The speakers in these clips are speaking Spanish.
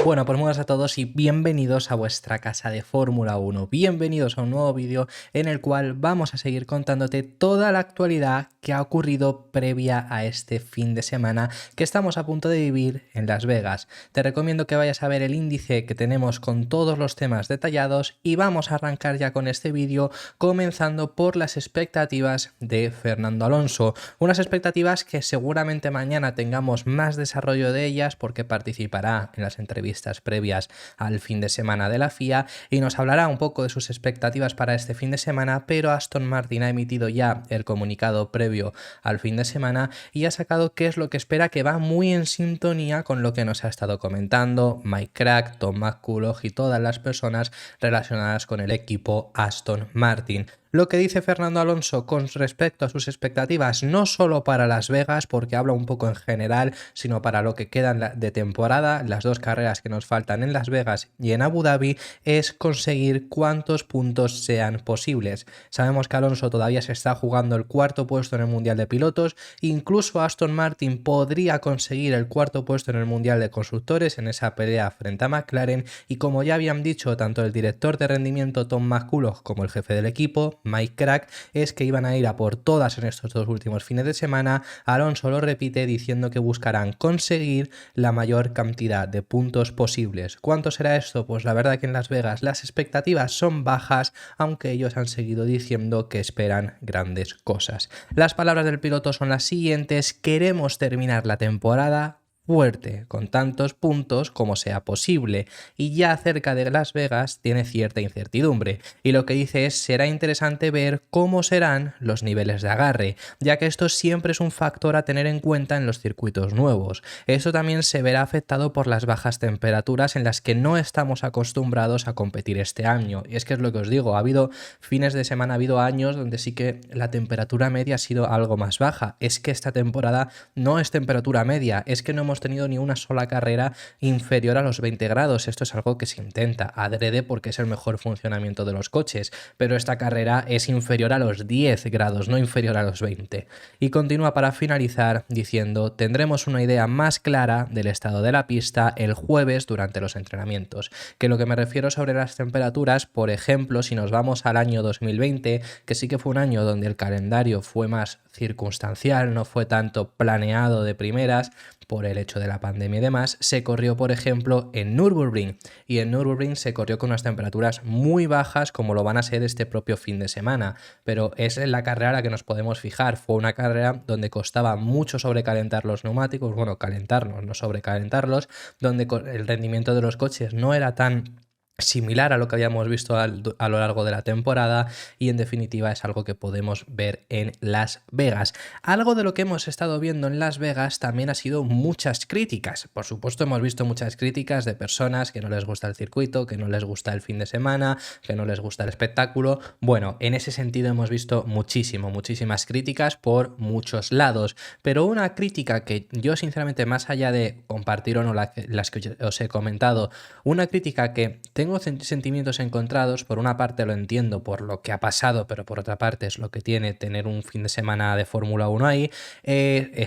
Bueno, pues muy buenas a todos y bienvenidos a vuestra casa de Fórmula 1. Bienvenidos a un nuevo vídeo en el cual vamos a seguir contándote toda la actualidad que ha ocurrido previa a este fin de semana que estamos a punto de vivir en Las Vegas. Te recomiendo que vayas a ver el índice que tenemos con todos los temas detallados y vamos a arrancar ya con este vídeo comenzando por las expectativas de Fernando Alonso. Unas expectativas que seguramente mañana tengamos más desarrollo de ellas porque participará en las entrevistas previas al fin de semana de la FIA y nos hablará un poco de sus expectativas para este fin de semana, pero Aston Martin ha emitido ya el comunicado previo al fin de semana y ha sacado qué es lo que espera, que va muy en sintonía con lo que nos ha estado comentando Mike Krack, Tom McCulloch y todas las personas relacionadas con el equipo Aston Martin. Lo que dice Fernando Alonso con respecto a sus expectativas, no solo para Las Vegas, porque habla un poco en general, sino para lo que queda de temporada, las dos carreras que nos faltan en Las Vegas y en Abu Dhabi, es conseguir cuantos puntos sean posibles. Sabemos que Alonso todavía se está jugando el cuarto puesto en el Mundial de Pilotos, incluso Aston Martin podría conseguir el cuarto puesto en el Mundial de Constructores en esa pelea frente a McLaren, y como ya habían dicho tanto el director de rendimiento Tom McCulloch como el jefe del equipo, Mike Krack, es que iban a ir a por todas en estos dos últimos fines de semana. Alonso lo repite diciendo que buscarán conseguir la mayor cantidad de puntos posibles. ¿Cuánto será esto? Pues la verdad que en Las Vegas las expectativas son bajas, aunque ellos han seguido diciendo que esperan grandes cosas. Las palabras del piloto son las siguientes: queremos terminar la temporada fuerte, con tantos puntos como sea posible, y ya cerca de Las Vegas tiene cierta incertidumbre, y lo que dice es: será interesante ver cómo serán los niveles de agarre, ya que esto siempre es un factor a tener en cuenta en los circuitos nuevos. Esto también se verá afectado por las bajas temperaturas en las que no estamos acostumbrados a competir este año, y es que es lo que os digo, ha habido fines de semana, ha habido años donde sí que la temperatura media ha sido algo más baja. Es que esta temporada no es temperatura media, es que no hemos tenido ni una sola carrera inferior a los 20 grados. Esto es algo que se intenta adrede porque es el mejor funcionamiento de los coches, pero esta carrera es inferior a los 10 grados, no inferior a los 20. Y continúa para finalizar diciendo: tendremos una idea más clara del estado de la pista el jueves durante los entrenamientos. Que lo que me refiero sobre las temperaturas, por ejemplo, si nos vamos al año 2020, que sí que fue un año donde el calendario fue más circunstancial, no fue tanto planeado de primeras por el hecho de la pandemia y demás, se corrió, por ejemplo, en Nürburgring, y en Nürburgring se corrió con unas temperaturas muy bajas como lo van a ser este propio fin de semana, pero es en la carrera a la que nos podemos fijar. Fue una carrera donde costaba mucho sobrecalentar los neumáticos, bueno, calentarlos, no sobrecalentarlos, donde el rendimiento de los coches no era tan similar a lo que habíamos visto a lo largo de la temporada, y en definitiva es algo que podemos ver en Las Vegas. Algo de lo que hemos estado viendo en Las Vegas también ha sido muchas críticas. Por supuesto, hemos visto muchas críticas de personas que no les gusta el circuito, que no les gusta el fin de semana, que no les gusta el espectáculo. Bueno, en ese sentido hemos visto muchísimas críticas por muchos lados, pero una crítica que yo sinceramente, más allá de compartir o no las que os he comentado, una crítica que tengo sentimientos encontrados. Por una parte lo entiendo por lo que ha pasado, pero por otra parte es lo que tiene tener un fin de semana de Fórmula 1 ahí,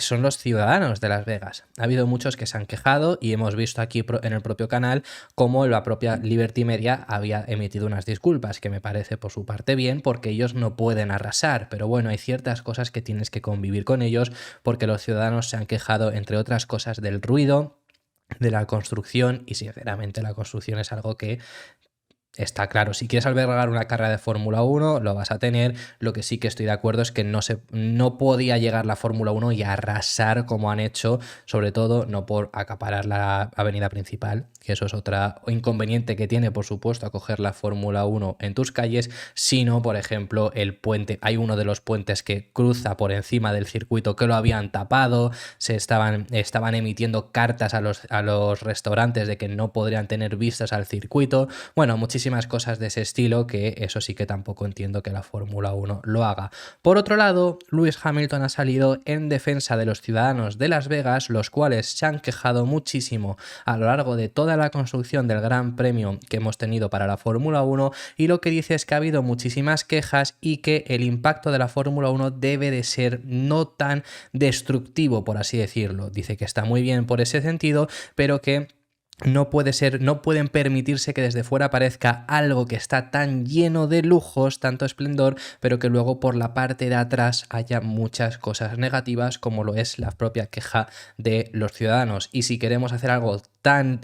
son los ciudadanos de Las Vegas. Ha habido muchos que se han quejado y hemos visto aquí en el propio canal cómo la propia Liberty Media había emitido unas disculpas, que me parece por su parte bien, porque ellos no pueden arrasar, pero bueno, hay ciertas cosas que tienes que convivir con ellos, porque los ciudadanos se han quejado, entre otras cosas, del ruido, de la construcción, y sinceramente la construcción es algo que está claro. Si quieres albergar una carrera de Fórmula 1, lo vas a tener. Lo que sí que estoy de acuerdo es que no podía llegar la Fórmula 1 y arrasar como han hecho, sobre todo no por acaparar la avenida principal, que eso es otra inconveniente que tiene, por supuesto, acoger la Fórmula 1 en tus calles, sino, por ejemplo, el puente. Hay uno de los puentes que cruza por encima del circuito que lo habían tapado, estaban emitiendo cartas a los restaurantes de que no podrían tener vistas al circuito. Bueno, muchísimas cosas de ese estilo, que eso sí que tampoco entiendo que la Fórmula 1 lo haga. Por otro lado, Lewis Hamilton ha salido en defensa de los ciudadanos de Las Vegas, los cuales se han quejado muchísimo a lo largo de toda la construcción del Gran Premio que hemos tenido para la Fórmula 1, y lo que dice es que ha habido muchísimas quejas y que el impacto de la Fórmula 1 debe de ser no tan destructivo, por así decirlo. Dice que está muy bien por ese sentido, pero que no puede ser, no pueden permitirse que desde fuera parezca algo que está tan lleno de lujos, tanto esplendor, pero que luego por la parte de atrás haya muchas cosas negativas, como lo es la propia queja de los ciudadanos. Y si queremos hacer algo tan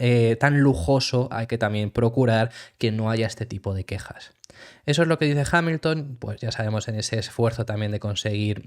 lujoso, hay que también procurar que no haya este tipo de quejas. Eso es lo que dice Hamilton, pues ya sabemos en ese esfuerzo también de conseguir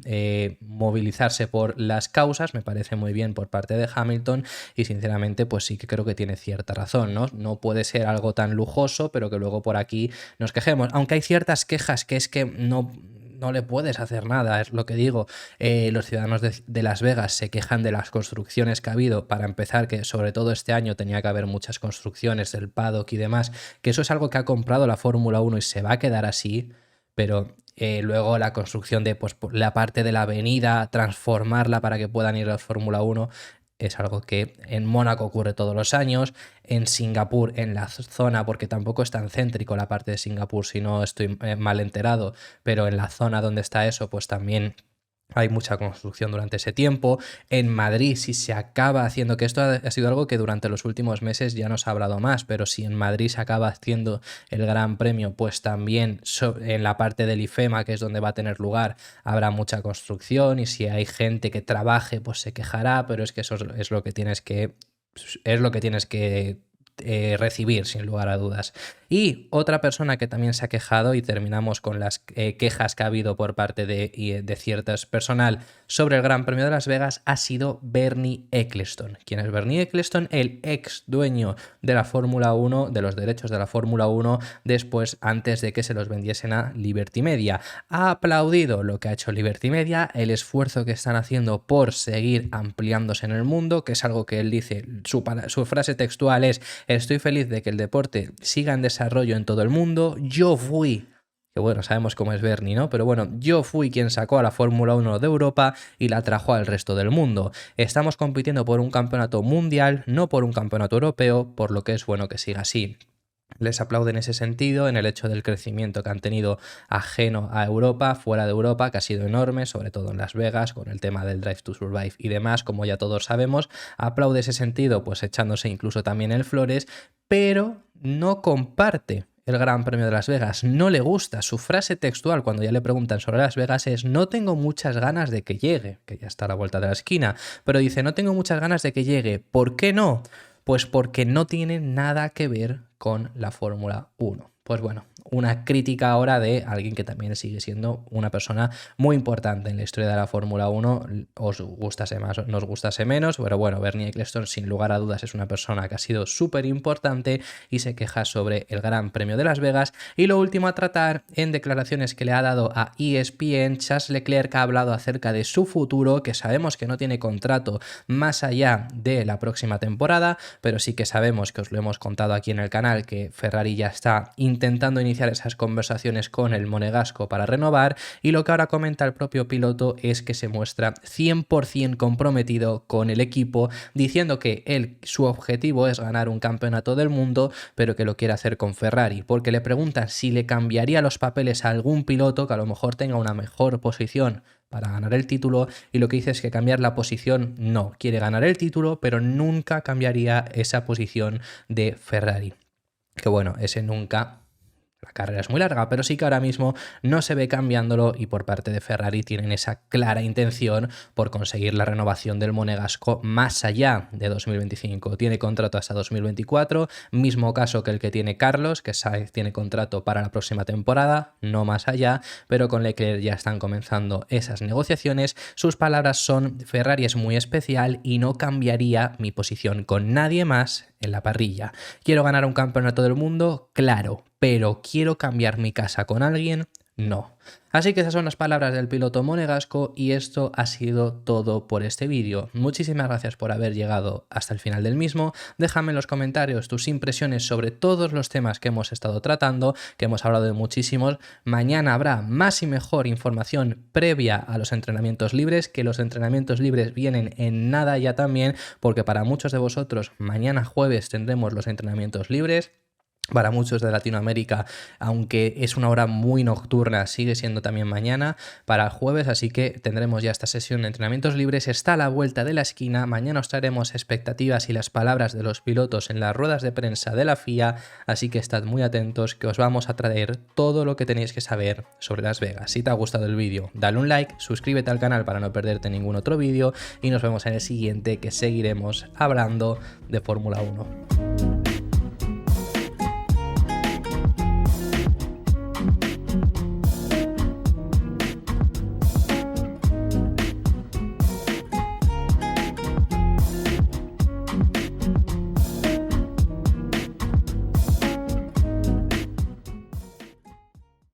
movilizarse por las causas, me parece muy bien por parte de Hamilton y sinceramente pues sí que creo que tiene cierta razón, ¿no? No puede ser algo tan lujoso, pero que luego por aquí nos quejemos, aunque hay ciertas quejas que es que no le puedes hacer nada, es lo que digo. Los ciudadanos de Las Vegas se quejan de las construcciones que ha habido, para empezar, que sobre todo este año tenía que haber muchas construcciones del paddock y demás, que eso es algo que ha comprado la Fórmula 1 y se va a quedar así, pero luego la construcción de pues, la parte de la avenida, transformarla para que puedan ir a la Fórmula 1, es algo que en Mónaco ocurre todos los años, en Singapur, en la zona, porque tampoco es tan céntrico la parte de Singapur, si no estoy mal enterado, pero en la zona donde está eso, pues también hay mucha construcción durante ese tiempo. En Madrid, si se acaba haciendo, que esto ha sido algo que durante los últimos meses ya nos ha hablado más, pero si en Madrid se acaba haciendo el Gran Premio, pues también en la parte del IFEMA, que es donde va a tener lugar, habrá mucha construcción y si hay gente que trabaje, pues se quejará, pero es que eso es lo que tienes que recibir, sin lugar a dudas. Y otra persona que también se ha quejado, y terminamos con las quejas que ha habido por parte de ciertas personal sobre el Gran Premio de Las Vegas, ha sido Bernie Ecclestone. ¿Quién es Bernie Ecclestone? El ex dueño de la Fórmula 1, de los derechos de la Fórmula 1, después, antes de que se los vendiesen a Liberty Media. Ha aplaudido lo que ha hecho Liberty Media, el esfuerzo que están haciendo por seguir ampliándose en el mundo, que es algo que él dice, su frase textual es: estoy feliz de que el deporte siga en desarrollo en todo el mundo. Yo fui, que bueno, sabemos cómo es Bernie, ¿no? Pero bueno, yo fui quien sacó a la Fórmula 1 de Europa y la trajo al resto del mundo. Estamos compitiendo por un campeonato mundial, no por un campeonato europeo, por lo que es bueno que siga así. Les aplaude en ese sentido, en el hecho del crecimiento que han tenido ajeno a Europa, fuera de Europa, que ha sido enorme, sobre todo en Las Vegas, con el tema del Drive to Survive y demás, como ya todos sabemos. Aplaude ese sentido, pues echándose incluso también el flores, pero no comparte el Gran Premio de Las Vegas, no le gusta. Su frase textual cuando ya le preguntan sobre Las Vegas es: no tengo muchas ganas de que llegue, que ya está a la vuelta de la esquina, pero dice: no tengo muchas ganas de que llegue. ¿Por qué no? Pues porque no tiene nada que ver con la Fórmula 1. Pues bueno, una crítica ahora de alguien que también sigue siendo una persona muy importante en la historia de la Fórmula 1, os gustase más o nos gustase menos, pero bueno, Bernie Ecclestone sin lugar a dudas es una persona que ha sido súper importante y se queja sobre el Gran Premio de Las Vegas. Y lo último a tratar, en declaraciones que le ha dado a ESPN, Charles Leclerc ha hablado acerca de su futuro, que sabemos que no tiene contrato más allá de la próxima temporada, pero sí que sabemos, que os lo hemos contado aquí en el canal, que Ferrari ya está intentando iniciar esas conversaciones con el monegasco para renovar, y lo que ahora comenta el propio piloto es que se muestra 100% comprometido con el equipo, diciendo que su objetivo es ganar un campeonato del mundo, pero que lo quiere hacer con Ferrari, porque le preguntan si le cambiaría los papeles a algún piloto que a lo mejor tenga una mejor posición para ganar el título, y lo que dice es que cambiar la posición no, quiere ganar el título, pero nunca cambiaría esa posición de Ferrari. Que bueno, ese nunca, la carrera es muy larga, pero sí que ahora mismo no se ve cambiándolo, y por parte de Ferrari tienen esa clara intención por conseguir la renovación del monegasco más allá de 2025. Tiene contrato hasta 2024, mismo caso que el que tiene Carlos, que Sainz tiene contrato para la próxima temporada, no más allá, pero con Leclerc ya están comenzando esas negociaciones. Sus palabras son: Ferrari es muy especial y no cambiaría mi posición con nadie más en la parrilla. ¿Quiero ganar un campeonato del mundo? Claro, pero ¿quiero cambiar mi casa con alguien? No. Así que esas son las palabras del piloto monegasco, y esto ha sido todo por este vídeo. Muchísimas gracias por haber llegado hasta el final del mismo. Déjame en los comentarios tus impresiones sobre todos los temas que hemos estado tratando, que hemos hablado de muchísimos. Mañana habrá más y mejor información previa a los entrenamientos libres, que los entrenamientos libres vienen en nada ya también, porque para muchos de vosotros mañana jueves tendremos los entrenamientos libres. Para muchos de Latinoamérica, aunque es una hora muy nocturna, sigue siendo también mañana para el jueves, así que tendremos ya esta sesión de entrenamientos libres. Está a la vuelta de la esquina. Mañana os traeremos expectativas y las palabras de los pilotos en las ruedas de prensa de la FIA, así que estad muy atentos, que os vamos a traer todo lo que tenéis que saber sobre Las Vegas. Si te ha gustado el vídeo, dale un like, suscríbete al canal para no perderte ningún otro vídeo y nos vemos en el siguiente, que seguiremos hablando de Fórmula 1.